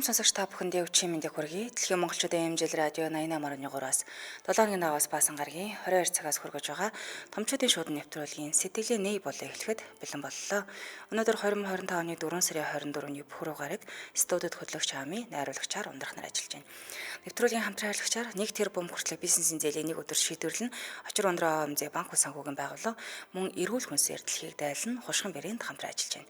сонсогч та бүхэндээ өчигдөр мэндийг хүргэе. Дэлхийн монголчуудын эмжил радио 88.3-аас 7-ны наваас баасан гарагийн 22 цагаас хүргэж байгаа томчуудын шууд нэвтрүүлгийн сэтгэлийн нэй болоо эхлэхэд бэлэн боллоо. Өнөөдөр 2025 оны 4 сарын 24-ний пүрэв гараг студид хөтлөгч Ами, найруулагчаар ундрах нар ажиллаж байна. Нэвтрүүлгийн хамтран хайрлагчаар 1 тэрбум хүртэлх бизнесийн зээлийн нэг өдөр шийдвэрлэн очир ундраа ОМЗ банк ус санхүүгийн байгууллага мөн эрүүл хүнсээр дэлхийг дайлан хушгин бэрээнд хамтран ажиллаж байна.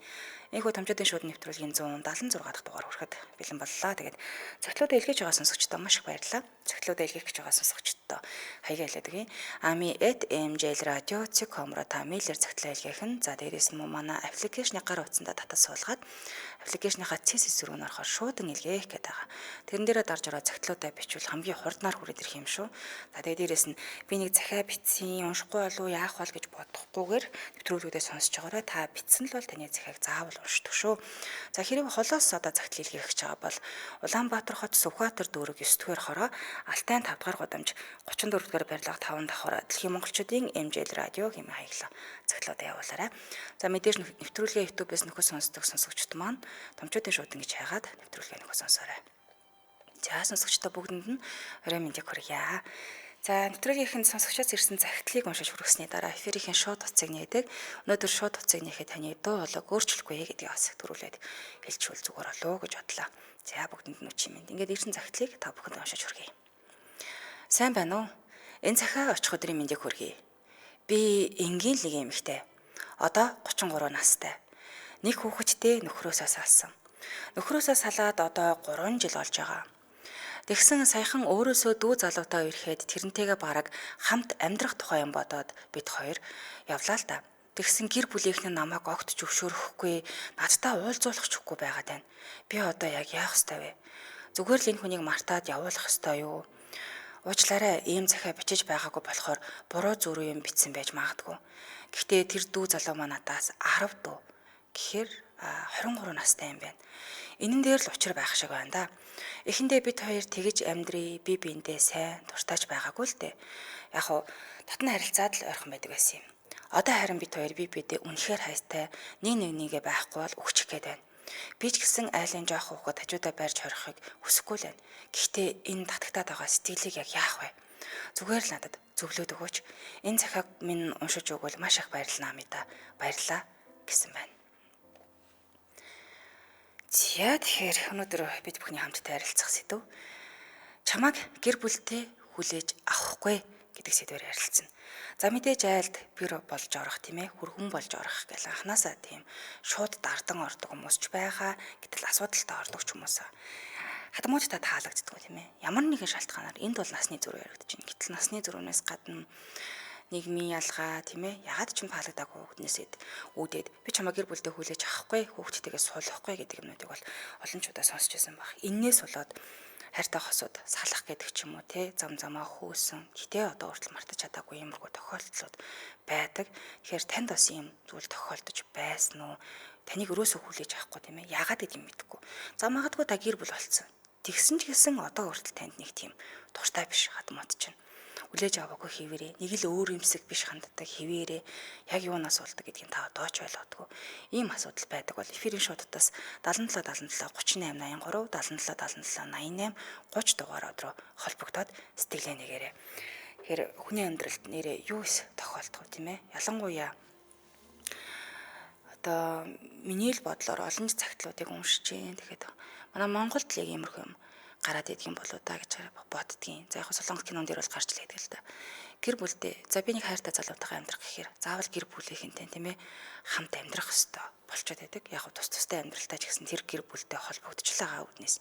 Энэхүү томчуудын шууд нэвтрүүлгийн 176 дахь дугаар хүрэхэд бэлэн боллоо. Тэгээд цогцлуудаа илгээж байгаа сонсогчдоо маш их баярлалаа. Цогцлуудаа илгээх гэж байгаа сонсогчдоо хаягаа хэлээд өгье. ami@mjlradio.com-ро та мэйлэр цогцлоо илгээх нь. За дээрээс нь манай аппликейшны гар утсандаа татаж суулгаад аппликейшныхаа CSS рүү орохоор шуудан илгээх гэдэг байгаа. Тэрэн дээрээ дарж ороод цогцлуудаа бичвэл хамгийн хурднаар хүрээд ирэх юм шүү. За тэгээд дээрээс нь би нэг захиа бичсэн, уншихгүй болов яах вэ гэж бодохгүйгээр нэвтрүүлгүүдээ сонсож байгаарай. Та бичсэн л бол таны захиаг заавал уншдаг шүү. За хэрэг холоос одоо загтал илгээх гэж байгаа бол Улаанбаатар хот Сүхбаатар дүүрэг 9-р хороо Алтай 5-р гудамж 34-р барилга 5 давхар Дэлхийн монголчуудын MJL радио хэмээн хаяглаа. Загтлуудаа явуулаарай. За мэдээж нэвтрүүлгээ YouTube-ээс нөхөд сонсдог сонсогчд маань томчуудын шууд ингэж хайгаад нэвтрүүлгээ нөхөд сонсоорой. За сонсогчдоо бүгдэнд нь орой мэндийг хүргье. За нэвтрүүлгийнхэн сонсогчоос ирсэн захидлыг уншиж хүргэсний дараа эфирийн шууд утсыг нээдэг. Өнөөдөр шууд утсыг нээхэд таны дуу хоолойг өөрчлөхгүй гэдгийг бас төрүүлээд хэлчихвэл зүгээр болоо гэж бодлоо. За бүгдэнд нь үчи минь. Ингээд ирсэн захидлыг та бүхэнд уншиж хүргэе. Сайн байна уу? Энэ захиа очих өдрийн мэндийг хүргэе. Би энгийн л нэг эмэгтэй. Одоо 33 настай. Нэг хүүхэдтэй нөхрөөсөө салсан. Нөхрөөсөө салаад одоо 3 жил болж байгаа. Тэгсэн саяхан өөрөөсөө дүү залуутай ирэхэд тэрнтэйгээ бараг хамт амьдрах тухай юм бодоод бид хоёр явлаа л да. Тэгсэн гэр бүлийнхэн намайг огт зөвшөөрөхгүй, надтай уулзуулах ч үгүй байгаад байна. Би одоо яг яах ёстой вэ? Зүгээр л энэ хүнийг мартаад явуулах ёстой юу? Уучлаарай, ийм захиа бичиж байгаагүй болохоор буруу зүрх юм бичсэн байж магадгүй. Гэхдээ тэр дүү залуу маань надаас 10 дүү. Гэхээр 23 настай юм байна. Энэн дээр л учир байх шиг байна да. Эхэндээ бид хоёр тэгж амьдрий, би биендээ сайн дуртайж байгаагүй л дээ. Яг уу татна харилцаад л ойрхон байдаг байсан юм. Одоо харин бид хоёр би биедээ үнэхээр хайртай, нэгээ байхгүй бол өгчих гээд байна. Би ч гэсэн айлын жоох хүүхэд хажуудаа барьж хорихыг хүсэхгүй л байна. Гэхдээ энэ татагтаад байгаа сэтгэлийг яг яах вэ? Зүгээр л надад зөвлөөд өгөөч. Энэ захиаг минь уншиж өгвөл маш их баярлалаа амида. Баярлалаа гэсэн байна. За тэгэхээр өнөөдөр бид бүхний хамтдаа ярилцах сэдв чамайг гэр бүлтэй хүлээж авахгүй гэдэг сэдвээр ярилцсан. За мэдээж айлд бэр болж орох тийм ээ, хүрхэн болж орох гэл анханасаа тийм шууд дардан ордог хүмүүс ч байгаа. Гэтэл асуудалтай ордог ч хүмүүс хадмуучтай таалагддаг тийм ээ. Ямар нэгэн шалтгаанаар энд бол насны зүрх яригдаж байна. Гэтэл насны зүрхнээс гадна нийгмийн ялгаа тийм ээ, ягаад ч юм таалагдаагүй хүүхднээсэд үүдээд би чамаа гэр бүлдээ хүлээж авахгүй, хүүхдтэйгээ суулгахгүй гэдэг юмнуудыг бол олон ч удаа сонсч байсан баг. Иннээс болоод хайртай хосууд салах гэдэг ч юм уу те зам замаа хөөсөн. Гэтэ одоо хүртэл мартаж чадаагүй юмргүй тохиолдлууд байдаг. Тэгэхээр танд бас юм зүйл тохиолдож байсан уу? Таныг өрөөсөө хүлээж авахгүй тийм ээ. Ягаад гэдэг юм мэдэхгүй. За магадгүй та гэр бүл болцсон. Тэгсэн ч гэсэн одоо хүртэл танд нэг тийм дуртай биш хадмууд чинь. Хүлээж аваагүй хэвээрээ нэг л өөр юмсэг биш ханддаг хэвээрээ яг юунаас болдог гэдгийг та одоо ч ойлгодгүй. Ийм асуудал байдаг бол эфирийн шуудтаас 77 77 38 83 77 77 88 30 дугаараар руу холбогдоод сэтгэлээ нэгээрэй. Тэгэхээр хүний амьдралд нэрээ юу эс тохиолдох вэ тийм ээ? Ялангуяа одоо миний л бодлоор олон цагтлуудыг уншиж гин. Тэгэхэд манай Монголд л яг иймэрхүү юм гараад идэх юм болоо да гэж боддгийн. За яг солонгос кинон дээр бол гарч л байдаг л да. Гэр бүлдээ за би нэг хайртай залуутайгаа амьдрах гэхээр заавал гэр бүлийнхэнтэй тийм ээ хамт амьдрах ёстой болчиход байдаг. Яг тус тустай амьдралтай ч гэсэн тэр гэр бүлтэй холбогдож байгаа үднээс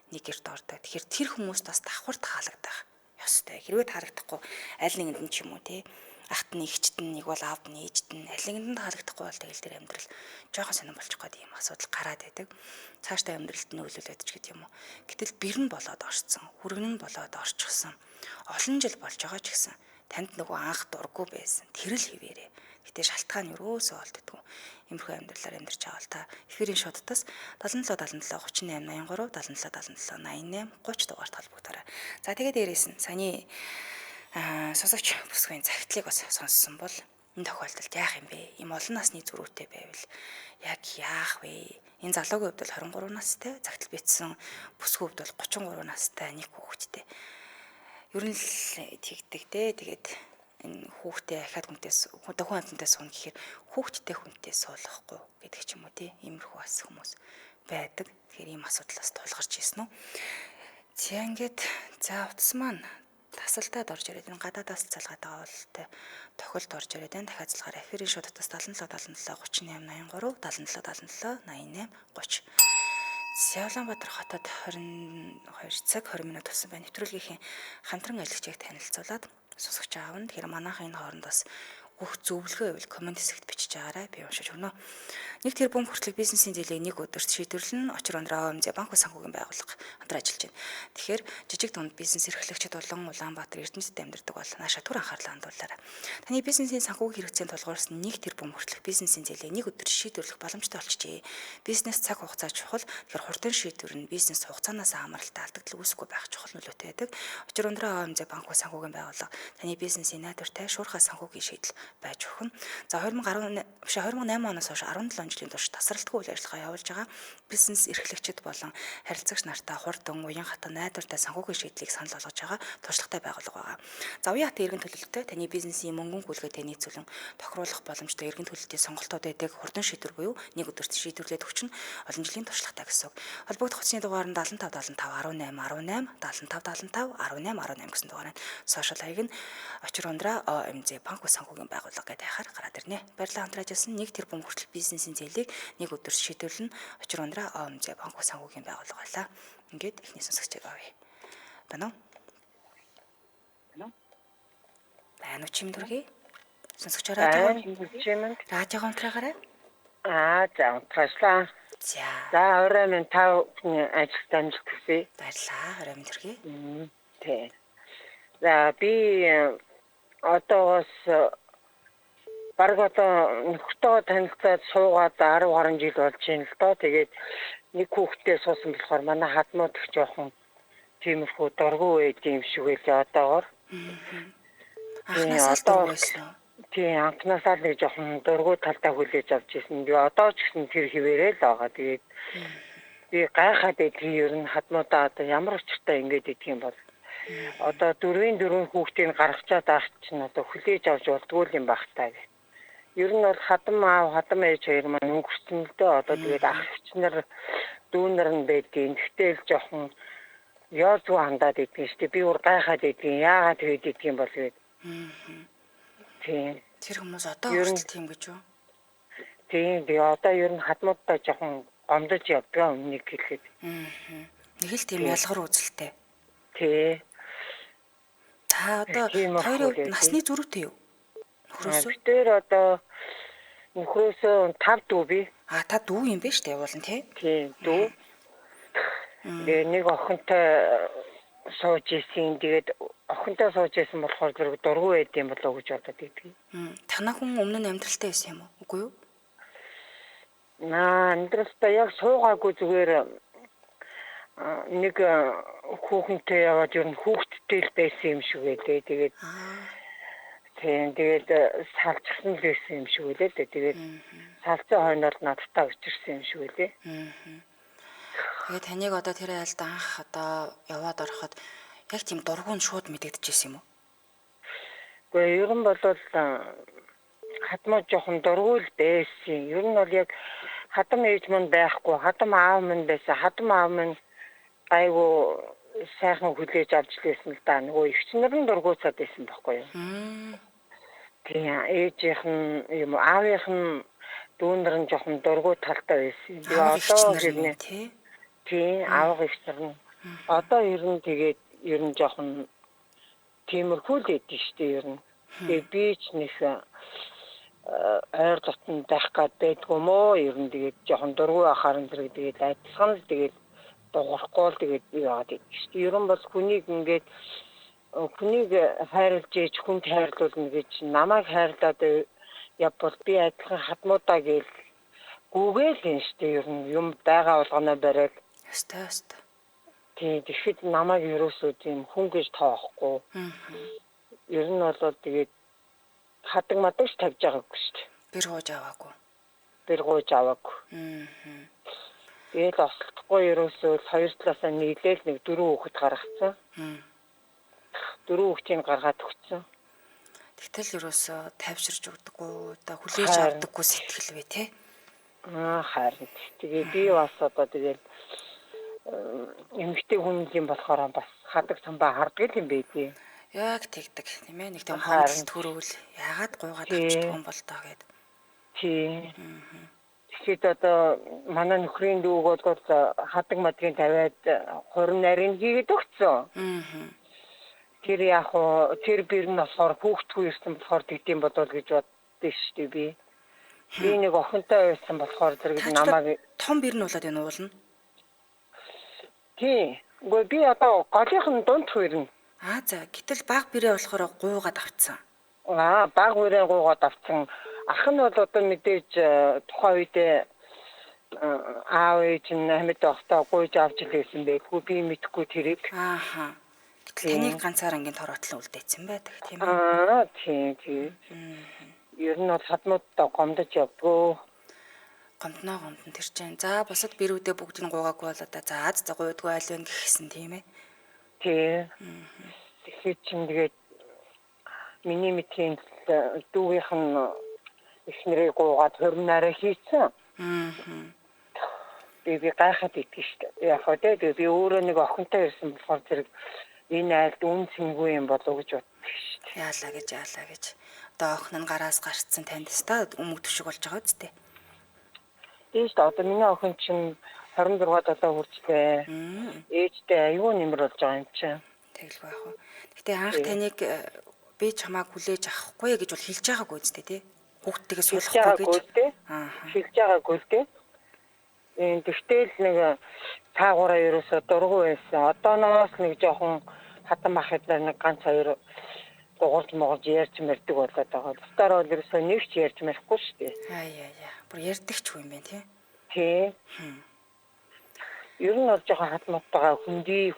нэг гэрт ордог. Тэгэхээр тэр хүмүүст бас давхар таалагдах ёстой. Хэрвээ таалагдахгүй аль нэгэнд нь ч юм уу тий ахт нь ихчт нь нэг бол аавд нь ээжт нь аль нэгэнд таалагдахгүй бол тэгэл тэр амьдрал жоохон сонирн болчих гээд ийм асуудал гараад байдаг. Цаашдаа амьдралд нь нөлөөлөд ч гэдэг юм уу. Гэтэл бэрэн болоод орцсон, хүргэн нь болоод орчихсон. Олон жил болж байгаа ч гэсэн танд нөгөө анх дурггүй байсан. Тэр л хിവэрэ. Гэтэ шалтгаан юусоо олддгүй. Иймэрхүү амьдралаар амьдарч байгаа л та. Эфирийн шуудтаас 77 77 38 83 77 77 88 30 дугаарт холбогдорой. За тэгээд дээрээс нь саяны сонсогч бүсгийн захидлыг бас сонссон бол Энэ тохиолдолд яах юм бэ? Ийм олон насны зүрүүтэй байвал яг яах вэ? Энэ залуугийн хувьд бол 23 настай, загтал битсэн бүсгүй хувьд бол 33 настай нэг хүүхэдтэй. Ер нь л тэгдэг дээ. Тэгээд энэ хүүхдээ ахаад хүнтээс хүн амьтантай суuna гэхээр хүүхдтэй хүнтэй суулгахгүй гэдэг ч юм уу тий. Иймэрхүү бас хүмүүс байдаг. Тэгэхээр ийм асуудлаас тулгарч ирсэн үү? За ингээд за утас маань тасалдаад орж ирээд энэ гадаадаас залгаад байгаа бол тэ тохиолд орж ирээд энэ дахиад залгаараа эфирийн шууд утас 77 77 38 83 77 77 88 30. За Улаанбаатар хотод 22 цаг 20 минут болсон байна. Нэвтрүүлгийн хамтран ажигчийг танилцуулаад сонсогч аав нь тэгэхээр манайхын энэ хооронд бас бүх зөвлөгөө байвал комент хэсэгт бичиж байгаарай. Би уншиж өгнө. 1 тэрбум хүртэлх бизнесийн зээлийг нэг өдөрт шийдвэрлэн очир өндрөө ОМЗ банк санхүүгийн байгууллага хамтран ажиллаж байна. Тэгэхээр жижиг дунд бизнес эрхлэгчид болон Улаанбаатар Эрдэнэтэд амьдардаг бол нааша түр анхаарлаа хандуулаарай. Таны бизнесийн санхүүгийн хэрэгцээнд тулгуурсан 1 тэрбум хүртэлх бизнесийн зээлийг нэг өдөрт шийдвэрлэх боломжтой болчихжээ. Бизнес цаг хугацаа чухал. Тэгэхээр хурдан шийдвэр нь бизнес хугацаанаас хамааралтай алдагдал үүсэхгүй байх чухал нөлөөтэй байдаг. Очир өндрөө ОМЗ банк санхүүгийн байгууллага таны бизнесийн найдвартай шуурхай санхүүгийн шийдэл байж өгнө. За 2008 оноос хойш 17 жилийн турш тасралтгүй үйл ажиллагаа явуулж байгаа бизнес эрхлэгчид болон харилцагч нартай хурдан уян хатан найдвартай санхүүгийн шийдлийг санал болгож байгаа туршлагатай байгууллага байгаа. За уян хатан иргэн төлөлтөд таны бизнесийн мөнгөн гүйлгээтэй нийцүүлэн тохируулах боломжтой иргэн төлөлтийн сонголтууд байдаг хурдан шийдвэр буюу нэг өдөрт шийдвэрлээд өгч нь олон жилийн туршлагатай гэсэн үг. Холбогдох утасны дугаар нь 75 75 18 18 75 75 18 18 гэсэн дугаар нь сошиал хаяг нь очир ундраа ОМЗ банк санхүүгийн байгууллага гэдэг хахаар гараад ирнэ. Баярлалаа хамтран ажилласан 1 тэрбум хүртэл бизнесийн зээлийг нэг өдөрт шийдвэрлэн очир ундраа ОМЗ банк санхүүгийн байгууллага байлаа. Ингээд ихний сонсогчийг авъя. Байна уу? Байна уу чимдүргий? Сонсогч радио хамтраагаарай. За унтраачлаа. За орой минь 5 ажилд амжилт хүсье. Баярлалаа. Орой минь төргий. Тий. За би одоогоос бараг одоо нөхөртөө танилцаад суугаад 10 гаруй жил болж байна л доо. Тэгээд нэг хүүхэдтэй суусан болохоор манай хадмууд их жоохон тиймэрхүү дургу байд юм шиг байлаа одоогоор. Анхнаасаа дургу байсан уу? Тий, анхнаасаа нэг жоохон дургу талдаа хүлээж авч ирсэн. Би одоо ч гэсэн тэр хിവэрэл байгаа. Тэгээд би гайхаад идэх ер нь хадмуудаа одоо ямар учиртай ингэж идэх юм бол одоо 4 хүүхдийг гаргачаад авч чинь одоо хүлээж авч болдгоо юм байх таа. Ер нь бол хадам аав, хадам ээж хоёр маань өнгөрсөн л дээ. Одоо тэгээд ах нар дүүнэр нь байдгийн. Тэгтэл жоохон яа зүү хандаад идэх штеп. Би өөр гайхаад идэх. Яагаад тэгээд идэх юм бол гээд. Тийм. Тэр хүмүүс одоо хүртэл тийм гэж юу? Тийм. Би одоо ер нь хадмуудтай жоохон гомдож явдгаа өмнө хэлэхэд. Нэг л тийм ялгар үзэлтэй. Тий. Та одоо хоёрын насны зүрхтэй юу? Нөхрөөсөө. Тэр одоо нөхрөөсөө 5 дүү би. Та дүү юм бэ штэ явуулна тий? Тийм, дүү. Тэгээ нэг охинтой сууж исэн. Тэгээд охинтой сууж исэн болохоор зэрэг дургу байд юм болоо гэж бодоод идэв. Танаа хүн өмнө нь амьдралтай байсан юм уу? Үгүй юу? Амьдралтай яг суугаагүй зүгээр нэг хүүхэнтэй яваад ер нь хүүхдтэй л байсан юм шиг байлээ. Тэгээд тэгээд салцсан л байсан юм шиг байлээ. Тэгээд салцсан хойноол надтай учирсан юм шиг байлээ. Тэгээд таныг одоо тэр айлд анх одоо яваад ороход яг тийм дургуун шууд мэдэгдэжсэн юм уу? Гэхдээ ер нь бол хадмаа жоохон дургуул байсан. Ер нь бол яг хадам ээж мань байхгүй, хадам аав мань байсан. Хадам аав мань айгу сайхан хүлээж авч лээсэн л да. Нөгөө эгчнэр нь дургуутаад байсан байхгүй юу? Тийм, ээжийнх нь юм аавынх нь дүүнэр нь жоохон дургуут талтай байсан. Би одоо хэрнээ тийм аав эгчнэр нь одоо ер нь тэгээд ер нь жоохон тиймэрхүү л идэв штэ ер нь. Тэгээд би ч нэг ойр дотн байх гад байдгүй мó ер нь тэгээд жоохон дургуй ахаар энэ тэгээд адилхан л тэгээд дуурахгүй л тэгээд яагаад идэв штэ. Ер нь бол хүнийг ингээд хүнийг хайрлаж ээж хүнд хайрлуулна гэж намайг хайрлаад явбал би адилхан хадмуудаа гээл гүгээл юм штэ ер нь юм байгаа болгоно бариад. Өстой. Тийм тэгэхэд намайг ерөөсөө тийм хүн гэж тоохгүй. Ер нь бол тэгээд хадаг мадагч тавьж байгаагүй шүү дээ. Бэр гууж аваагүй. Бэр гууж аваагүй. Тэгээд ослохгүй ерөөсөө хоёр талаасаа нийлээл нэг 4 хүүхэд гаргацсан. 4 хүүхдийг гаргаад өгсөн. Тэгтэл ерөөсөө тайвширч өгдөггүй, одоо хүлээж авдаггүй сэтгэл вэ те? Харин. Тэгээ би бас одоо тэгээд эмэгтэй хүн юм болохоор бас хадаг самбаа харддаг юм байдیں۔ Яг тэгдэг тийм ээ. Нэг тийм хомдол төрөөл яагаад гуйгаад авчдаг юм бол таа гэд. Тийм. Тэгэхээр одоо манай нөхрийн дүүг бол хадаг мадгийн тавиад 20 нарийн хийгээд өгсөн. Тэр яг тэр бэр нь болохоор хүүхдгүй ирсэн болохоор тэгдэм бодвол гэж боддөө шүү дээ би. Би нэг охинтой байсан болохоор зэрэг намайг том бэр нь болоод энэ уулна. Тийм. Гэхдээ би одоо голынхын дунд хүрнэ. За гэтэл баг бэрээ болохоор гуугаад авцсан. Баг бэрээ гуугаад авцсан. Ах нь бол одоо мэдээж тухайн үед аав ээж нь амьд байхдаа гуйж авч ирсэн байлгүй би мэдхгүй тэрийг. Таныг ганцаар ангийн тороотлон үлдээсэн байдаг тийм ээ. Тийм. Ер нь бол хадмуудтай гомдож явдгөө. Гомдно тэр чинь. За бусад бэрүүдээ бүгдийг гуугаагүй бол одоо за гуйдгүй айл вэ гэсэн тийм ээ. Тийм. Тэгэхээр чинь тэгээд миний мэдхийн дүүгийнх нь эхнэрээ гуугаад 20 нараа хийсэн. Би гайхаад итгэв шүү дээ. Яг хөө би өөрөө нэг охинтой ирсэн болохоор зэрэг энэ айлд үн цэнгүй юм болов уу гэж боддог шүү дээ. Яалаа гэж. Одоо охин нь гараас гарцсан танд өстой өмг төшөг болж байгаа үсттэй. Тийм шүү дээ. Одоо миний охин чинь 26 долоо хүрчлээ. Ээжтэй аюу нэмэр болж байгаа юм чинь. Тэгэлгүй яах вэ? Гэтэ анх таныг би чамааг хүлээж авахгүй гэж бол хэлж байгаагүй үстэй тий. Хүүхдтэйгээ суулгахгүй гэж. Хэлж байгаагүй тий. Тэгтэл нэг цаагаараа ерөөсө дургу байсан. Одооноос нэг жоохон хатан махад нэг ганц хоёр дуурж могож ярьж мэрдэг болоод байгаа. Бусдаар бол ерөөсө нэг ч ярьж мэрэхгүй шүү дээ. Бүр ярьдаг ч юм бэ тий. Тий. Ер нь бол жоохон хатматтайгаа хүндий.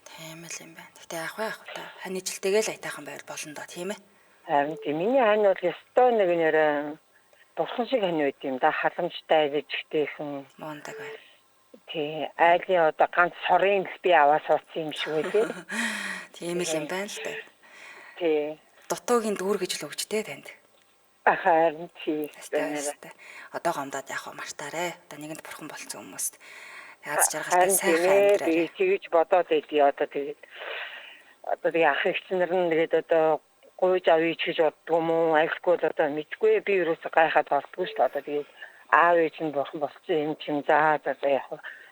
Тийм л юм байна. Гэтэ яах вэ та ханижилтэйгээ л айтайхан байр болно доо тийм ээ. Харин тийм миний хань бол ёстой нэг нэрэ бурхан шиг хань байд юм да. Халамжтай ээжтэйхэн. Мондаг бай. Тий. Айлын одоо ганц сорын би аваа суудсан юм шиг үү тий. Тийм л юм байна л да. Тий. Дутуугийн дүүр гэж л өгч дээ танд. Харин тий. Одоо гомдоод яах вэ мартаарэ. Одоо нэгэнд бурхан болцсон хүмүүст. Яаж жаргалтай сайхан амьдраа. Би тэгж бодоод байдгийг одоо тэгээд ах ихчнэр нь тэгээд одоо гуйж авъя гэж боддгоо мó айлгүй одоо мэдгүй би юусоо гайхаад болдгоо шүү дээ. Одоо тэгээд аав ээж нь бурхан болцсон юм чинь за яах вэ?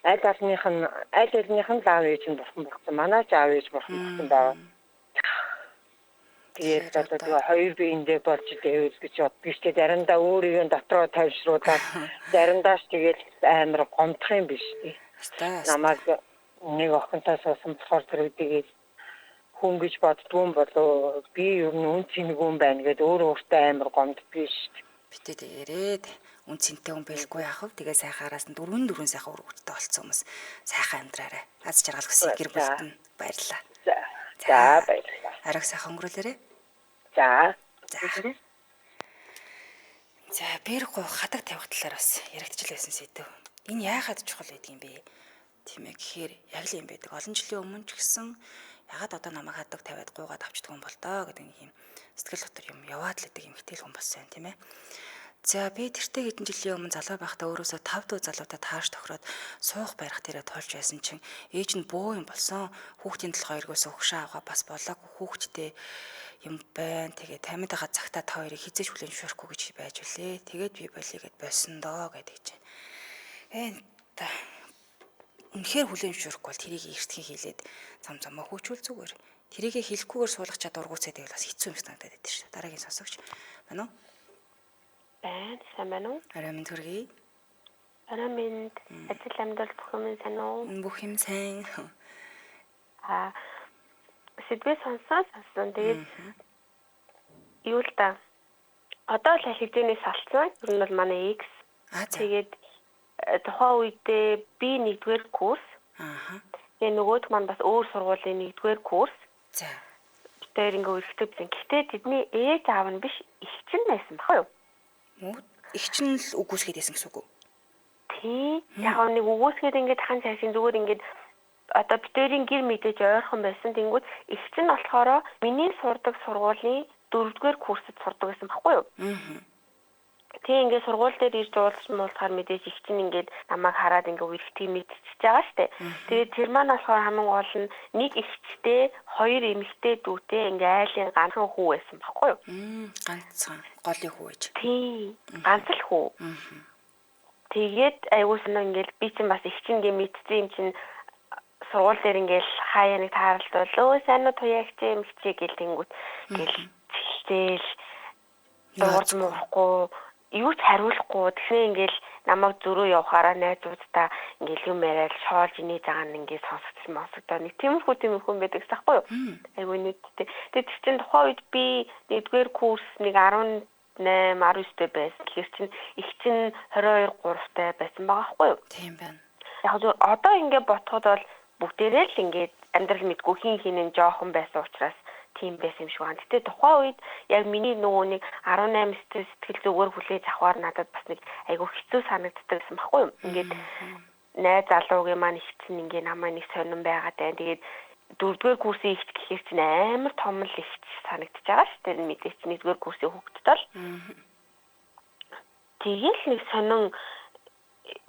Аль алных нь аав ээж нь бурхан болцсон. Манай ч аав ээж бурхан болцсон байгаа. Тэгээд одоо хоёр биендээ болж дэвэл гэж боддгоо шүү дээ. Заримдаа өөрийгөө дотроо тайвшруулаад заримдаа ч тэгээд амар гомдох юм биш тий. Намайг нэг охинтой суусан болохоор тэрүүдийг хүн гэж боддгоом болоо би ер нь үн цэнэгүүн байна гэдээ өөртөө амар гомддгоо шүү дээ. Битээ яриад үн цэнтэй хүн байлгүй яах вэ? Тэгээ сайхан араас нь дөрвөн сайхан өргөдтэй олцсон хүмүүс сайхан амьдраарай. Аз жаргал хүсье гэр бүлд нь баярлалаа. За баярлалаа. Ариг сайхан өнгөрүүлээрэй. За. За бэр гоо хадаг тавих талаар бас яригдчихлээсэн сэдв. Энэ яагаад чухал байдаг юм бэ? Тийм ээ гэхээр яг л юм байдаг. Олон жилийн өмнө ч гэсэн ягаад одоо намайг хадаг тавиад гуугаад авчдаг юм бол доо гэдэг нэг юм сэтгэл дотор юм яваад л байдаг юм хитэл хүн болсон тийм ээ. За би тэртээ хэдэн жилийн өмнө залуу байхдаа өөрөөсөө 5 дуу залуутай тааш тохироод суух барих дээрээ тулж байсан чинь ээж нь бөө юм болсон. Хүүхдийн толгой эргөөсөө хөшөө аваа бас болоогүй хүүхдтэй юм байна. Тэгээ тамидага цагтаа та хоёрыг хизээж хүлэн зөвшөөрөхгүй гэж байж үлээ. Тэгээд би болигээд болсон доо гэдэг чинь. Та үнэхээр хүлэн зөвшөөрөхгүй бол тэрийг эртхэн хийлээд замаа хөөчүүл зүгээр. Тэрийгэ хэлэхгүйгээр суулгах чад ургуцаад байвал бас хэцүү юм санагдаад байдаг шүү дээ. Дараагийн сонсогч. Мань уу? Байна, сайн байна уу? Арай минь төргий. Арай минь ажил амьдрал бүх юм сайн уу? Бүх юм сайн. Сэдвээ сонсон. Тэгээд юу л да. Одоо л хэмжээнээс салцсан. Ер нь бол манай X. Тэгээд тухайн үедээ би 1-р курс. Тэгээ нөгөөд маань бас өөр сургуулийн 1-р курс. За. хоёр ингээ өргөдөг байсан. Гэхдээ тэдний ээж аав нь биш эгч нь байсан баггүй юу? Эгч нь л үгүйсгээд байсан гэсэн үг үү? Тий. Яг нэг үгүйсгээд ингээ тахан цаашин зүгээр ингээ одоо битэрийн гэр мэдээж ойрхон байсан. Тэнгүүд эгч нь болохоор миний сурдаг сургуулийн 4-р курсэд сурдаг гэсэн баггүй юу? Тийм ингээд сургууль дээр ирж уулзмуулахаар мэдээж их чинь ингээд намайг хараад ингээд үерхтгийг мэдчихэж байгаа штэ. Тэгээд тэр маань болохоор хамгийн гол нь нэг ихчтэй, хоёр эмэгтэй дүүтэй ингээд айлын ганцхан хүү байсан баггүй юу? Ганцхан голын хүү ээж. Тийм. Ганц л хүү. Тэгээд айгуус нь ингээд би чинь бас их чинь ингээд мэдсэн юм чинь сургууль дээр ингээд хаяа нэг тааралдвал өө сайн уу туяа ихтэй эмэгтэй гэл тэнгүүт гэл зэлтэл урд муухгүй юу ч хариулахгүй тэгснэ ингээл намайг зөрөө явахаараа найзуудтай ингээл юм яриад шоолж инээж байгаа нь ингээд сонсогдоо нэг тиймэрхүү юм байдаг байхгүй юу? Айгүй нэгтэй. Тэгээд чинь тухайн үед би 1-р курс нэг 18 19-тэй байсан. Тэгэхээр чинь их чинь 22 3-тай байсан байгаа байхгүй юу? Тийм байна. Яг зөв одоо ингээд ботход бол бүгдээрээ л ингээд амьдрал мэдгүй хин жоохон байсан учраас тийм байсан юм шиг байна. Гэтэ тухайн үед яг миний нөгөө нэг 18-т сэтгэл зүгээр хүлээж авахар надад бас нэг айгүй хэцүү санагддаг гэсэн баггүй юу? Ингээд найз залуугийн маань ихсэн ингээд намайг нэг сонирн байгаад байна. Тэгээд 4-р курсын ихт гэхээр чинь амар том л ихт санагдчихж байгаа шүү дээ. Мэдээч 1-р курсын хүүхдэд бол. Тэгэл нэг сонин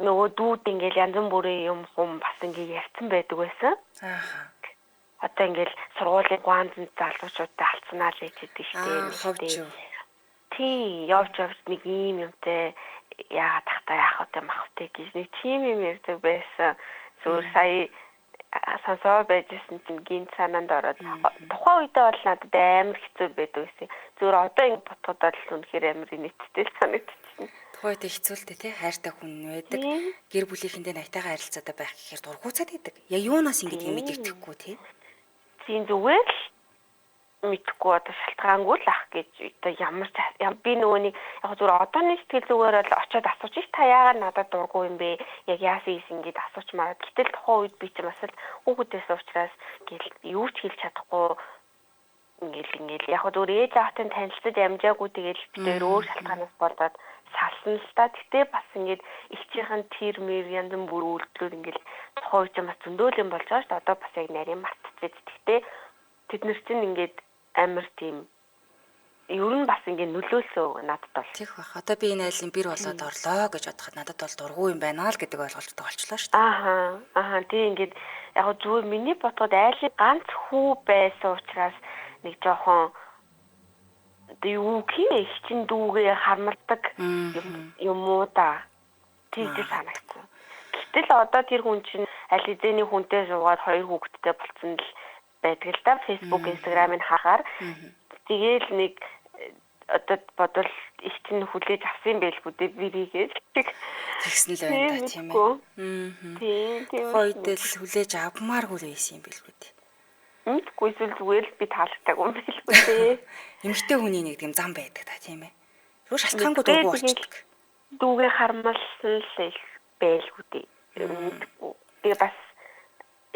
нөгөө дүүд ингээд янз бүрийн юм хум бас ингээд ярьсан байдаг байсан. Одоо ингээл сургуулийн ганцхан залуучуудтай алцнаа л ээжэдэг штеп. Тий, явж нэг ийм юмтай яагаад тахта яах вэ махтай гэж нэг тийм юм ярьдаг байсан. Зүгээр сая сонсоо байжсэн чинь гинт санаанд ороод тухайн үедээ бол надад амар хэцүү байдаг байсан. Зүгээр одоо ингэ ботходод л үнэхээр амар нийттэй л санагдчихна. Тухайн үедээ хэцүүлтэй тий хайртай хүн байдаг. Гэр бүлийнхэндээ найтайгаа харилцаатай байх гэхээр дургуцаад байдаг. Яг юунаас ингэ юм мэдэгдэхгүй тий. Тийм зүгээр л мэдхгүй одоо шалтгаангүй л ах гэж одоо ямар би нөгөө нэг яг зүгээр одооний сэтгэл зүгээр бол очиод асууж их та яагаад надад дургүй юм бэ? Яг яасан юм гээд асуучмаар. Гэтэл тухайн үед би ч бас л хүүхдээс уучраас гэл юу ч хэлж чадахгүй ингээл яг зүгээр ээж аавтай танилцаж амжаагүй тэгэл бид өөр шалтгаанаас болоод салсан л та. Гэтэ бас ингээд ихчийнхэн тэр мэр янз бүр үйлдэлүүд ингээл тухайн үед бас зөндөөл юм болж байгаа шүү дээ. Одоо бас яг нарийн мартчихэж. Гэтэ тэд нар чинь ингээд амар тийм ер нь бас ингээд нөлөөлсөн надад бол. Тэг бах. Одоо би энэ айлын бэр болоод орлоо гэж бодоход надад бол дургүй юм байна л гэдэг ойлголттой болчлоо шүү дээ. Аа тийм ингээд яг зүгээр миний бодоход айлын ганц хүү байсан учраас нэг жоохон юу гэх чинь дүүгээ хармардаг юм уу да. Тийм санагдсан. Гэтэл одоо тэр хүн чинь аль хэзээний хүнтэй суугаад 2 хүүхэдтэй болцсон л байдаг л да. Facebook, Instagram-ыг харахаар тэгээл нэг одоо бодвол их чинь хүлээж авсан байлгүй дээ бирийгээс. Тэгсэн л байна да тийм ээ. Тийм. Хойдэл хүлээж авмааргүй байсан юм байлгүй дээ. Гүйсэл зүгээр л би таалагддаг юм байлгүй дээ. Эмэгтэй хүний нэг тийм зам байдаг та тийм ээ. Юу шалтгаангүй дургүй болчихдог. Дүүгээ хармалсан л байлгүй дээ. Тэгээ бас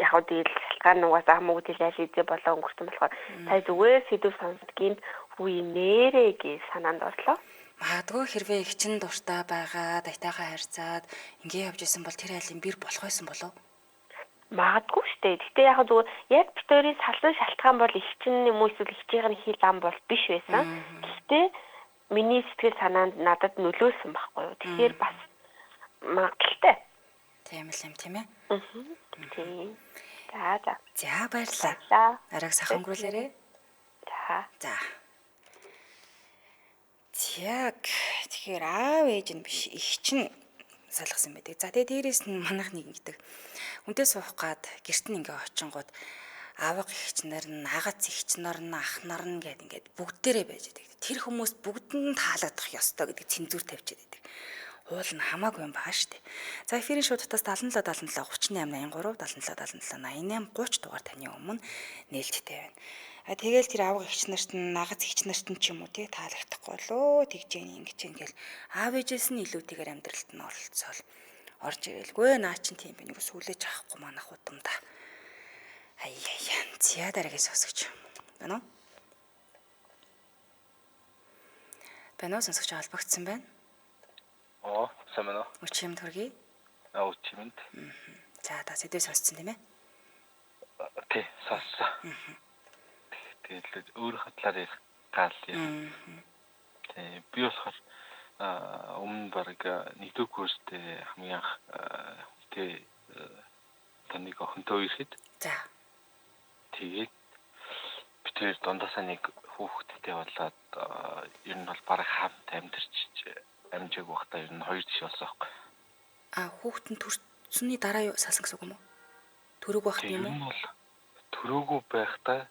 яг уу дийл шалтгаан нугаас хамаагүй дийл аль хэзээ болоо өнгөрсөн болохоор сая зүгээр сэдв сонсдгийн үе нэрээ гэж санаанд орлоо. Магадгүй хэрвээ их чин дуртай байгаа, дайтайгаа харьцаад ингэ явж исэн бол тэр айлын бэр болох байсан болов? Магадгүй шүү дээ. Гэтэ яг зүгээр яг битүүрийн салсан шалтгаан бол их чин юм уу эсвэл ихчийн хил ам бол биш байсан. Гэтэ миний сэтгэл санаанд надад нөлөөлсөн байхгүй юу. Тэгэхээр бас магадaltaй. Тийм л юм тийм ээ. Тийм. За баярлалаа. Арайг сайхан өнгөрүүлээрэй. За. Тэгэхээр аав ээж нь биш их чинь салгасан байдаг. За тэгээ дээрээс нь манайх нэг ингэдэг. Хүнтэй суух гад гэрт нь ингээ очингууд аавга ихч нар нь, агац ихч нар нь, ах нар нь гэд ингээд бүгдээрээ байж байдаг. Тэр хүмүүс бүгд нь таалагдах ёстой гэдэг цензур тавьчихад байдаг. Уул нь хамаагүй юм баа штэ. За эфирийн шуудтаас 77 77 38 83 77 77 88 30 дугаар таны өмнө нээлттэй байна. Тэгэл тэр аавга ихч нарт нь, агац ихч нарт нь ч юм уу тий таалагдахгүй лөө тэгж ингэж ингээл аав ээжээс нь илүүтэйгээр амьдралд нь оролцоол орж ирэлгүй наа чин тийм би нэг сүлээж авахгүй манах удам да. Аяа. Зя дараагийн сонсогч. Байна уу? Байна уу сонсогч холбогдсон байна. Сайн байна уу? Өчигм төргий. Өчигмэнд. За та сэдвээ сонсцсон тийм ээ? Тий, сонссон. Тэгээд өөрийнхөө талаар ярих гал юм. Тий, би болохоор өмнө баг нэгдүгээр курстэй хамгийн анх тий таныг охинтой ирэхэд. За. Тэгээд би тэр дундаасаа нэг хүүхэдтэй болоод ер нь бол бараг хамт амьдэрч амжааг багтаа ер нь 2 жил болсон байхгүй. Хүүхдэн төрсөний дараа юу салсан гэсэн үг юм уу? Төрөг байхт юм уу? Ер нь бол төрөөгүй байхдаа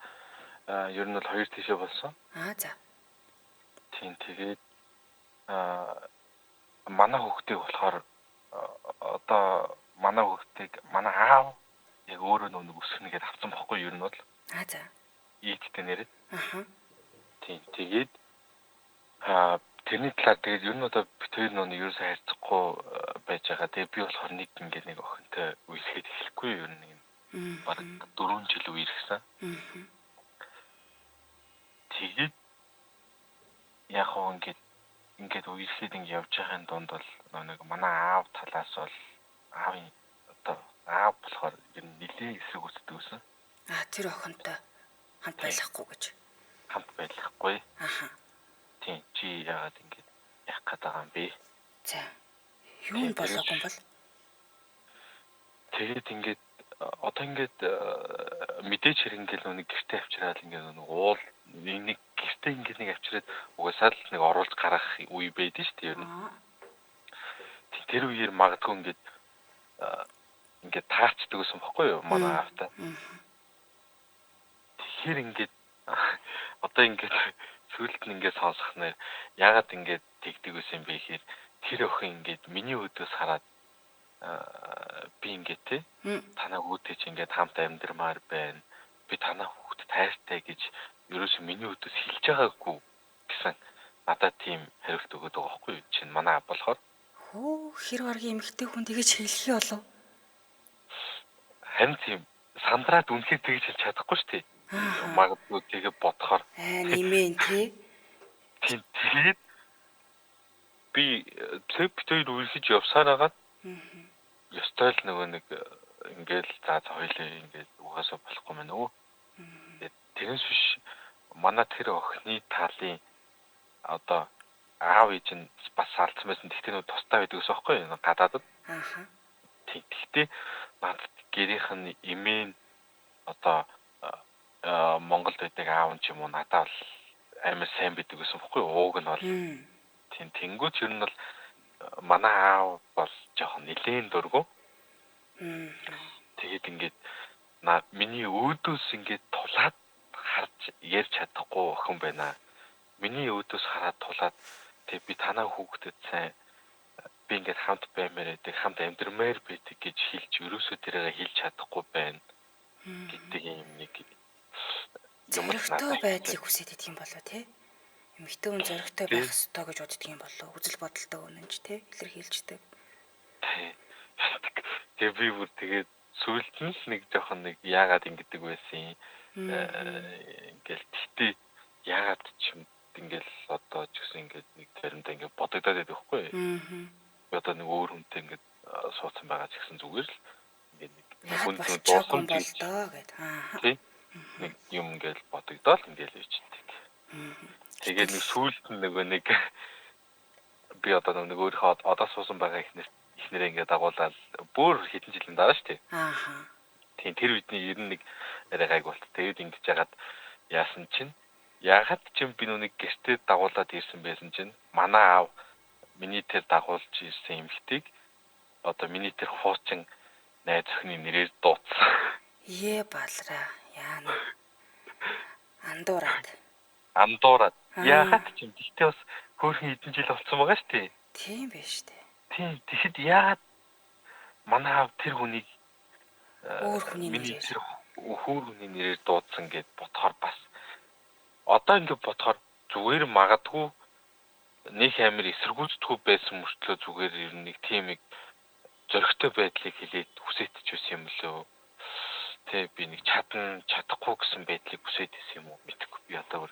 ер нь бол 2 тишээ болсон. За. Тийм тэгээд манай хүүхдийг болохоор одоо манай хүүхдийг манай аав яг өөрөө нэг өсгөнөгээд авсан бохгүй ер нь бол. За. Ийдтэй нэрээ. Тийм тэгээд тэрний талаар тэгээд ер нь одоо бид хоёр нэг ерөөсөө харьцахгүй байж байгаа. Тэгээд би болохоор нэг ингээд нэг охинтой үерхэд эхлэхгүй ер нь нэг бараг 4 жил үерхсэн. Тэгээд яг хоо ингээд үерхэд ингээд явж байгааны дунд бол нэг манай аав талаас бол аавын одоо аав болохоор ер нь нэлээд эсрэг үздэг гэсэн. Тэр охинтой хамт байхгүй гэж. Хамт байхгүй. Тийм чи яагаад ингэж яах гээд байгаа юм бэ? За. Юу болоогүй юм бол? Тэгээд ингээд одоо ингээд мэдээж хэрэг нэг гэртээ авчираад ингээд нэг уул нэг гэртээ ингээд нэг авчираад угаасаа л нэг оруулж гаргах үе байдэн шүү дээ ер нь. Тэр үеэр магадгүй ингээд таачдаг гэсэн бохгүй юу манай аавтай. Тэгэхээр ингээд одоо ингээд сүлд нь ингээд сонсох нэр яагаад ингээд тэгдэг байсан бэ гэхээр тэр охин ингээд миний өдөөс хараад би ингээд те танаа үүдтэй чи ингээд хамт амьдрмаар байна. Би танаа хүүхдэд хайртай гэж ерөөсөө миний өдөөс хэлж байгаагүй гэсэн надад тийм хариулт өгöd байгаа байхгүй юу? Чинь манай аав болохоор хэр баргийн эмэгтэй хүн тэгэж хэлхий болов? Харин тийм сандраад үнхээр тэгж хэлж чадахгүй шүү дээ. Магадгүй тэгээ бодохоор нэмэн тий. Тэгээд би тэр үерхэж явсаар агаад ёстой л нөгөө нэг ингээл за хоёлаа ингээд угаасаа болохгүй мэн нөгөө. Тэрнээс биш манай тэр охины талын одоо аав ээж нь бас салцсан байсан. Тэгтээ нөгөө тустай байдаг ус аахгүй юу? Гадаадд. Тэгтээ надад гэрийнх нь эмээн одоо Монголд байдаг аав нь ч юм уу надад бол амар сайн байдаг гэсэн бохгүй ууг нь бол тийм тэнгуүч ер нь бол манай аав бол жоохон нэлээд дургу. Тэгээд ингээд миний өөдөөс ингээд тулаад харж ярьж чадахгүй охин байна. Миний өөдөөс хараад тулаад тэг би танаа хүүхдэд сайн би ингээд хамт баймаар байдаг, хамт амьдрмаар байдаг гэж хэлж өрөөсөө тэрийг хэлж чадахгүй байна гэдэг юм нэг зоригтой байдлыг хүсэж идэх юм болоо тий. Эмэгтэй хүн зоригтой байх ёстой гэж боддөг юм болоо. Үзэл бодолтой үнэнч тий илэрхийлждэг. Тэгээ би бүр тэгээд сүүлд нь нэг жоохон нэг яагаад ингэдэг байсан ингээл тэгтээ яагаад ч юм ингээл одоо ч гэсэн ингээд нэг заримдаа ингээд бодогдоод байдаг байхгүй юу? Одоо нэг өөр хүнтэй ингээд суудсан байгаа ч гэсэн зүгээр л ингээд нэг хүн дуусан болдоо гэдэг. Тийм. Нэг юм ингээл бодогдоод ингээл ичдэг. Тэгээд нэг сүүлд нь нэг би одоо нэг өөрийнхөө одоо суусан байгаа ихнэрээ ингээд дагуулаад бүр хэдэн жилийн дараа шүү дээ. Тийм тэр үедний ер нь нэг арай гайг болт. Тэгээд ингэж яагаад яасан чинь яагаад ч би нүг гэртээ дагуулад ирсэн байсан чинь манай аав миний тэр дагуулж ирсэн эмэгтэйг одоо миний тэр хуучин найз охины нэрээр дуудсан. Балраа яана. Андуураад. Яагаад ч юм гэхдээ бас хөөрхөн хэдэн жил болсон байгаа шүү дээ. Тийм байж тээ. Тийм тэгэхэд яагаад манай аав тэр хүнийг өөр хүний нэрээр дуудсан гэд бодохоор бас одоо ингэ бодохоор зүгээр магадгүй нэг амир эсэргүүцдэггүй байсан мөртлөө зүгээр ер нь нэг тийм нэг зөрөгтэй байдлыг хэлээд хүсэтэж байсан юм лөө. Тэ би нэг чадахгүй гэсэн байдлыг хүсэж байсан юм уу мэдгүй би одоо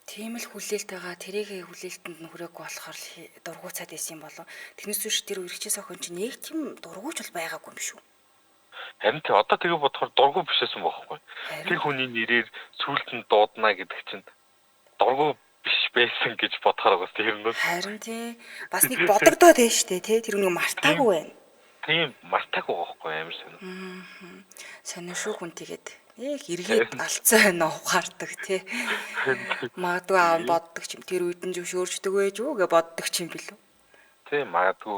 Тийм л хүлээлт байгаа. Тэрийг хүлээлтэнд нь хүрээгүй болохоор дургуцаад исэн юм болов. Тэрнээс биш тэр үргэлжээс охин чинь нэг тийм дургуйч бол байгаагүй юм шүү. Харин тий одоо тэгээ бодохоор дургуй бишсэн байхгүй. Тэр хүний нэрээр сүулт нь дуудана гэдэг чинь дургуй биш байсан гэж бодохоор бас тэр нь. Харин тий бас нэг бодогдоод байна штэ тий тэр нэг мартаагүй байна. Тийм мартаагүй байхгүй амар сонир. Сонир шүү хүн тэгээд яг эргээд алцсан байна ухаардаг тий. Магадгүй аав боддог ч юм тэр үед нь зөвшөөрчдөг байж үү гэж боддог ч юм билүү. Тийм магадгүй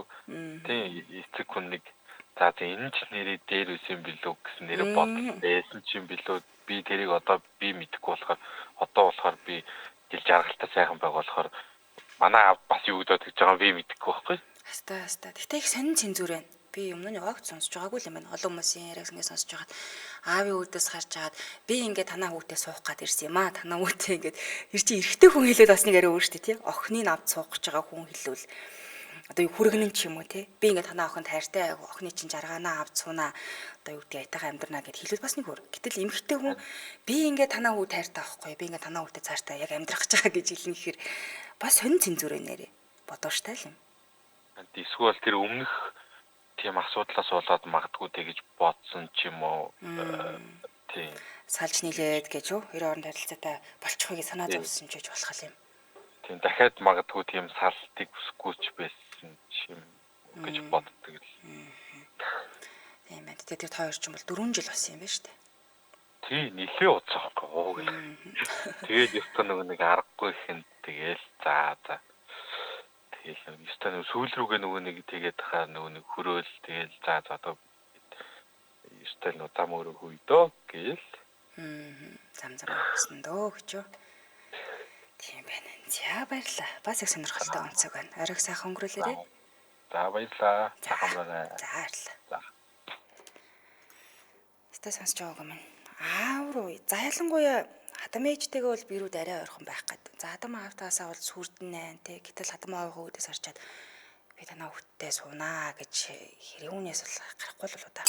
тийм эцэг хүн нэг за энэ ч нэрээ дээр үсэн билүү гэсэн нэрээ бодсон байсан ч юм билүү би тэрийг одоо би мэдэхгүй болохоор одоо болохоор би жил жаргалтай сайхан байг болохоор манай аав бас юу гэдээ гэж байгаа би мэдэхгүй байхгүй. Хаста. Тэгтээ их сонин цензур байна. Би өмнө нь огт сонсож байгаагүй юм байна. Олон хүмүүсийн яриаг ингэ сонсож байгаад аавын үүдээс харж агаад би ингээ танаа хүүтэй суух гад ирсэн юм аа. Танаа хүүтэй ингээд ир чи эргэтэй хүн хэлээд бас нэг яриа өөр штэ тий. Охины навд суух гэж байгаа хүн хэлвэл одоо юу хүргэнэн ч юм уу тий. Би ингээ танаа охин тайртай охины чин жаргаанаа авд суунаа одоо юу гэдэг айтайгаа амьдрнаа гэд хэлвэл бас нэг өөр. Гэтэл эмэгтэй хүн би ингээ танаа хүү тайртай авахгүй. Би ингээ танаа хүүтэй цаартаа яг амьдрах гэж байгаа гэж хэлнэ гэхээр бас сонин цензур байна нэрээ. Бодооштай л юм. Эсвэл тэр өмнөх тийм асуудлаас болоод магадгүй тэгэж бодсон ч юм уу. Тийм. Салж нийлээд гэж юу? 90 орнд харилцаатай болчихгүйг санаа зовсон ч гэж болох юм. Тийм дахиад магадгүй тийм салтыг өсгөөч байсан юм гэж боддог л. Тийм байна. Тэгээд тэр хоёр ч юм бол 4 жил болсон юм байна шүү дээ. Тий, нэлээ уцаахгүй ууг л. Тэгээд ёстой нэг аргагүй ихэнд тэгээл за. Тэгэл ёстой сүүл рүүгээ нэг тэгээд хаа нэг хөрөөл тэгэл за одоо ёстой зам өөрөө хүйдөө гээл. Зам гэсэн дөө гэж юу. Тийм байна. За баярлаа. Бас их сонирхолтой онцог байна. Оройг сайхан өнгөрүүлээрэй. За баярлаа. Цахамлаа. За баярлаа. За. Стэ сонсож байгаа юм. Аав руу зайлангуяа хатам ээжтэйгээ бол бирүүд арай ойрхон байх гэдэг. За хатам аавтаасаа бол сүрдэн найн тий. Гэтэл хатам аавынхаа үүдээс харчаад би танаа хүүхдтэй суунаа гэж хэрүүнээс бол гарахгүй л уу та.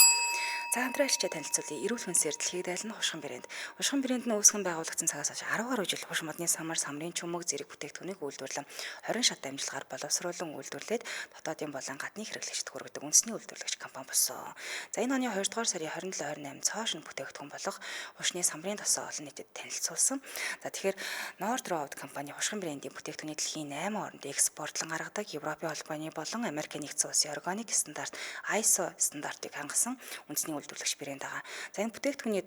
За хамтрaalчтай танилцуулъя. Эрүүл мэндсээр дэлхийд айлна хушган брэнд. Хушган брэнд нь үүсгэн байгуулагдсан цагаас хойш 10 гаруй жил хуш модны самар, самрын чүмэг зэрэг бүтээгдэхүүнийг үйлдвэрлэн 20 шат амжилтгаар боловсруулан үйлдвэрлээд дотоодын болон гадны хэрэглэгчид хүргэдэг үндэсний үйлдвэрлэгч компани болсон. За энэ оны 2 дугаар сарын 27-28 цоошин бүтээгдэхүүн болох хушны самрын тосоо олон нийтэд танилцуулсан. За тэгэхээр Nord Road компани хушган брэндийн бүтээгдэхүүний дэлхийн 8 оронд экспортлон гаргадаг Европын холбооны болон Америк нэгдсэн улсын органик стандарт ISO стандартыг хангасан үндэсний үйлдвэрлэгч брэнд байгаа. За энэ бүтээгдэхүүний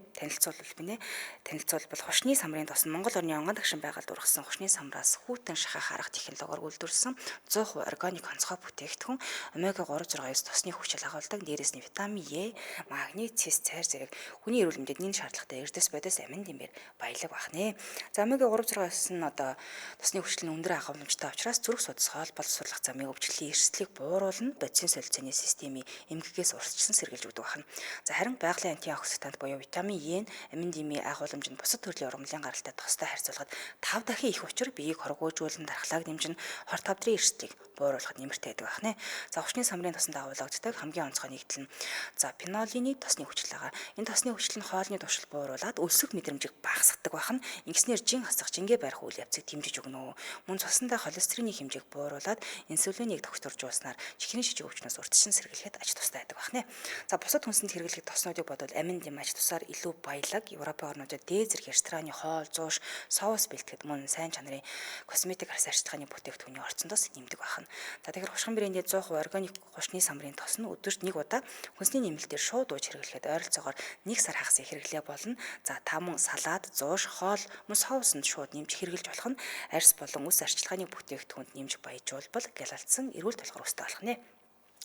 танилцуулбал хушны самрын тос нь Монгол орны онгон тагшин байгальд ургасан хушны самраас хүүтэн шахах арга технологиор үйлдвэрлэсэн 100% органик онцгой бүтээгдэхүүн омега 369 тосны хүчил агуулдаг дээрээс нь витамин Е, магний, цэс, цайр зэрэг хүний эрүүл мэндэд нэн шаардлагатай эрдэс бодис амин дэмээр баялаг бахнэ. За омега 369 нь одоо тосны хүчил нь өндөр агуулмжтай учраас зүрх судас хоол боловсруулах замын өвчлөлийн эрсдлийг бууруулна, бодисын солилцооны системийн эмгэгээс урьдчилан сэргийлж өгдөг бахна. За харин байгалийн антиоксидант буюу витамин Е, амин дэмийн агуулмж нь бусад төрлийн ургамлын гаралтай тостой харьцуулахад 5 дахин их учир биеийг хоргоожуулан дархлааг дэмжин хорт тавдрын эрсдлийг бууруулахад нэмэртэй байдаг бахнэ. За хушны самрын тосонд агуулгаддаг хамгийн онцгой нэгдэл нь за пенолины тосны хүчил байгаа. Энэ тосны хүчил нь хоолны туршил бууруулад өлсөх мэдрэмжийг багасгадаг бахна. Ингэснээр жин хасах, жингээ барих үйл явцыг дэмжиж өгнө. Мөн цусндаа холестерины хэмжээг бууруулад инсулинийг тогтворжуулснаар чихрийн шижиг өвчнөөс урьдчилан сэргийлэхэд ач тустай байдаг бахнэ. За бусад хүнсэнд хэрэглэх тоснуудыг бодвол амин дэм аж тусаар илүү баялаг Европын орнуудад дээд зэрэг рестораны хоол, зууш, соус бэлтгэхэд мөн сайн чанарын косметик арс арчилгааны бүтээгдэхүүний орцондоос нэмдэг байна. За тэгэхээр хушган брэндийн 100% органик хушны самрын тос нь өдөрт нэг удаа хүнсний нэмэлтээр шууд ууж хэрэглэхэд ойролцоогоор 1 сар хагас хэрэглээ болно. За та мөн салаад, зууш, хоол, мөн соуснд шууд нэмж хэрэглэж болох нь арьс болон үс арчилгааны бүтээгдэхүүнд нэмж баяжуулбал гялалцсан эрүүл толгор өстэй болох нэ.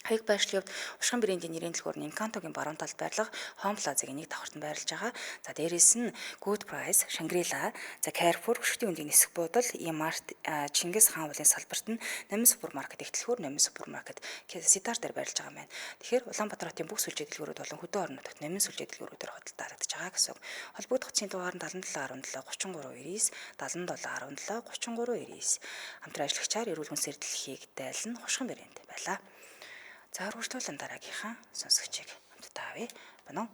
Хаяг байршлын хувьд хушган брэндийн нэрийн дэлгүүр нь Encanto-гийн баруун талд байрлах Home Plaza-гийн нэг давхарт нь байрлаж байгаа. За дээрээс нь Good Price, Shangri-La, за Carrefour, хөшгөтийн үндийн нисэх буудал, E-Mart, Чингис хаан уулын салбарт нь Номин супермаркет, их дэлгүүр Номин супермаркет, Sitar дээр байрлаж байгаа юм байна. Тэгэхээр Улаанбаатар хотын бүх сүлжээ дэлгүүрүүд болон хөдөө орнуудад Номин сүлжээ дэлгүүрүүдээр худалдаалагдаж байгаа гэсэн. Холбогдох утасны дугаар нь 7717 3399, 7717 3399. Хамтран ажиллагчаар эрүүл мэндсээр дэлхийг дайлан хушган брэнд байлаа. За үргэлжлүүлэн дараагийнхаа сонсогчийг хамтдаа авъя. Банан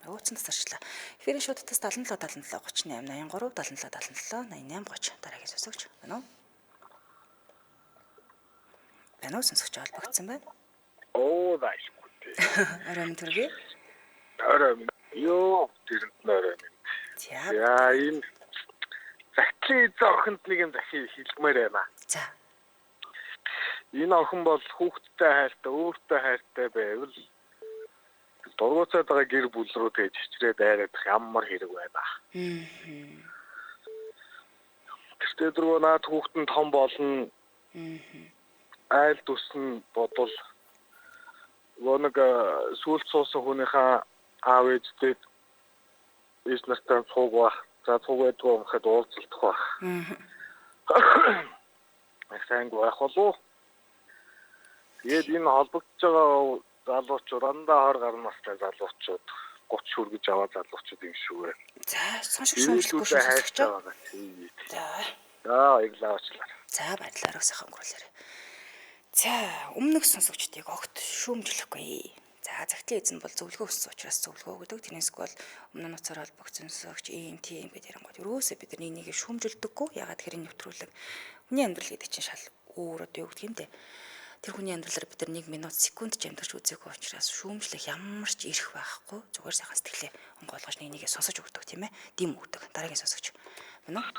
Ууцсан тасарчлаа. Эфирийн шуудтас 77 77 38 83 77 77 88 30 дараагийн сонсогч байна уу? Байна уу сонсогч олбогдсон байна. Оо дайшгүй. Оройн төргий. Оройн. Йоо, тэрэнд оройн. За энэ захидлын охинд нэг юм захи хэлмээр байна. За. Энэ охин бол хүүхдтэй хайртай, өөртөө хайртай байвал дургуцаад байгаа гэр бүл рүү тэгж хичрээд айрах ямар хэрэг байна. Тэртээ дөрөв наад хүүхэд нь том болно. Айл төсөн бодвол нэг сүлд суусан хүнийхээ аав ээжтэй ээж нартай цуг ба. За цуг байдгүй юм хэд уулзалтах ба. Сайн байх болов. Тэгээд энэ холбогдож байгаа залуучууд андаа 20 гаруй настай залуучууд 30 хүргэж аваа залуучууд юм шүү. За соншиг шүүмжлэхгүй сонсогч. За. Иглаачлаа. За баярлалаа сайхан өнгөрүүлээрэй. За өмнөх сонсогчдыг огт шүүмжлэхгүй. За захидлын эзэн бол зөвлөгөө өгсөн учраас зөвлөгөө өгдөг. Тэрнээсгүй бол өмнө нь уцаар холбогдсон сонсогч ийм тийм гэдэг ярангууд ерөөсөө бид нэг нэгийг шүүмжилдэггүй. Ягаад тэр нэвтрүүлэг хүний амьдрал гэдэг чинь шал өөр одоо юу гэдэг юм бэ? Тэр хүний амьдралаар бид нар 1 минут секунд ч амьдарч үзээгүй учраас шүүмжлэх ямар ч эрх байхгүй. Зүгээр сайхан сэтгэлээ онгойлгож нэг нэгээ сонсож өгдөг тийм ээ. Дэм өгдөг. Дараагийн сонсогч. Байна уу?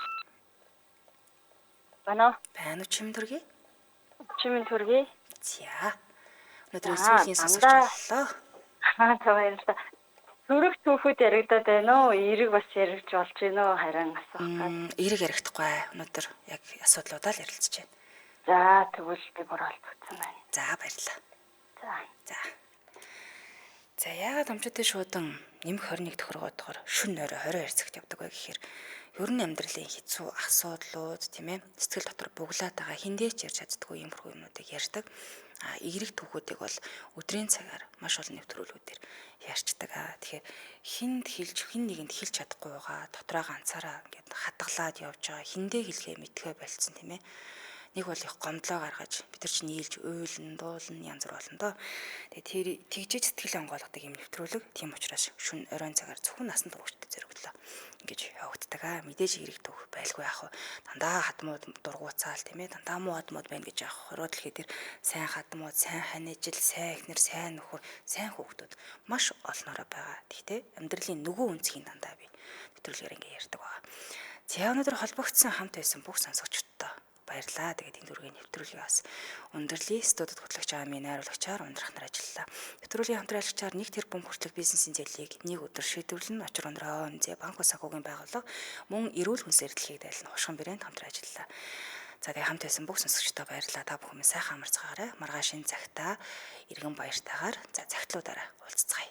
Байна уу? Байна уу чим төргий? Чимэн төргий. За. Өнөөдөр сүүлийн сонсогч боллоо. Баярлалаа. Зүрх түүхүүд яригадаад байна уу? Эрэг бас яригч болж байна уу? Харин асуух гад. Эрэг ярихдаггүй. Өнөөдөр яг асуудлуудаа л ярилцж байна. За тэгвэл би бүр олдсон байна. За баярлалаа. За. За яагаад амчуудын шуудан нэмэх 21 тохиргоодгоор шүн орой 22 цагт явдаг вэ гэхээр ер нь амьдралын хэцүү асуудлууд тийм ээ сэтгэл дотор буглаад байгаа хиндээч ярьж чаддгүй юм хөрхөө юмнуудыг ярьдаг. Эрэг түүхүүдийг бол өдрийн цагаар маш олон нэвтрүүлгүүдээр ярьцдаг. Тэгэхээр хин нэгэнд хэлж чадахгүй байгаа дотроо ганцаараа ингээд хадгалаад явж байгаа хиндээ хэлгээ мэдхээ болцсон тийм ээ. Нэг бол их гомдлоо гаргаж бид нар чинь нийлж уйлан дуулан янз бүр болно доо. Тэгээд тэгжиж сэтгэлээ онгойлгодог юм нэвтрүүлэг. Тийм учраас шүн оройн цагаар зөвхөн насан туршид зориглоо. Ингэж явагддаг. Мэдээж эрэг түүх байлгүй яах вэ? Дандаа хатмууд дургуцаал тийм ээ. Дандаа муу хатмууд байна гэж яах вэ? Дэлхий дээр сайн хатмууд, сайн ханижил, сайн эхнэр, сайн нөхөр, сайн хүүхдүүд маш олноороо байгаа. Тэгтээ амьдралын нөгөө үнцгийн дандаа би нэвтрүүлгээр ингэ ярьдаг байгаа. За өнөөдөр холбогдсон хамт байсан бүх сонсогчдод баярлаа. Тэгээд энэ дүргийн нэвтрүүлгийг бас өндөрлөе. Студид хөтлөгч байгаа минь найруулагчаар ундрах нар ажиллалаа. Нэвтрүүлгийн хамтраалагчаар 1 тэрбум хүртэлх бизнесийн зээлийг нэг өдөр шийдвэрлэн очир өндрөө ОМЗ банк санхүүгийн байгууллага мөн эрүүл хүнс эрхлэхийг дайлан хушган брэнд хамтран ажиллалаа. За тэгээд хамт байсан бүх сонсогчдод баярлалаа. Та бүхэн сайхан амарцгаарай. Маргааш энэ цагтаа иргэн баяртайгаар за цагтлуудаараа уулзцгаая.